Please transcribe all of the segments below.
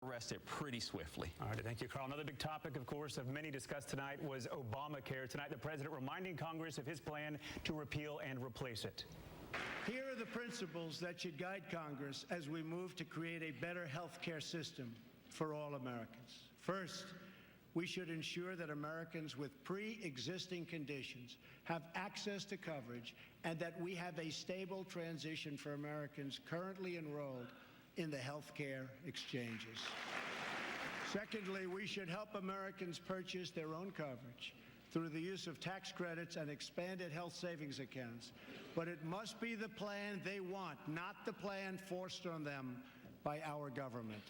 arrest it pretty swiftly. All right, thank you, Carl. Another big topic, of course, of many discussed tonight was Obamacare. Tonight, the president reminding Congress of his plan to repeal and replace it. Here are the principles that should guide Congress as we move to create a better health care system for all Americans. First, we should ensure that Americans with pre-existing conditions have access to coverage and that we have a stable transition for Americans currently enrolled in the health care exchanges. Secondly, we should help Americans purchase their own coverage through the use of tax credits and expanded health savings accounts. But it must be the plan they want, not the plan forced on them by our government.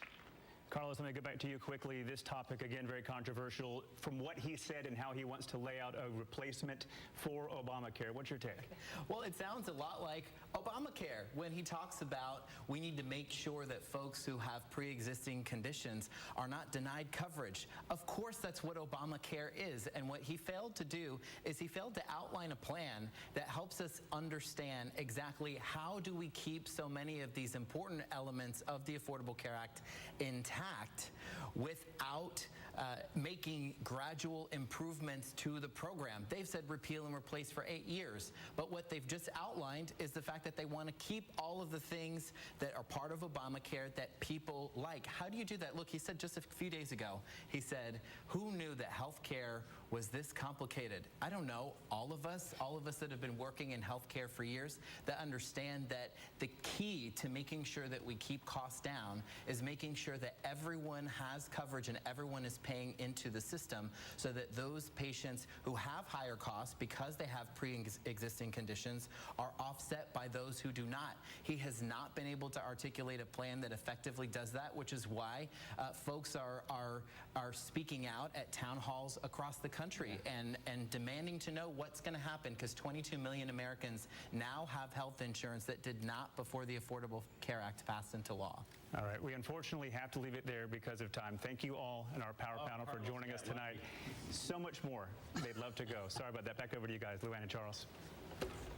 Carlos, let me get back to you quickly. This topic, again, very controversial. From what he said and how he wants to lay out a replacement for Obamacare, what's your take? Well, it sounds a lot like Obamacare when he talks about we need to make sure that folks who have pre-existing conditions are not denied coverage. Of course, that's what Obamacare is. And what he failed to do is he failed to outline a plan that helps us understand exactly how do we keep so many of these important elements of the Affordable Care Act intact without making gradual improvements to the program. They've said repeal and replace for 8 years, but what they've just outlined is the fact that they want to keep all of the things that are part of Obamacare that people like. How do you do that? Look, he said just a few days ago, he said, who knew that health care was this complicated? I don't know. All of us that have been working in health care for years that understand that the key to making sure that we keep costs down is making sure that everyone has coverage and everyone is paying into the system so that those patients who have higher costs because they have pre-existing conditions are offset by those who do not. He has not been able to articulate a plan that effectively does that, which is why folks are speaking out at town halls across the country and demanding to know what's going to happen, because 22 million Americans now have health insurance that did not before the Affordable Care Act passed into law. All right, we unfortunately have to leave it there because of time. Thank you all and our power panel for joining us tonight. So much more. They'd love to go. Sorry about that. Back over to you guys, Luann and Charles.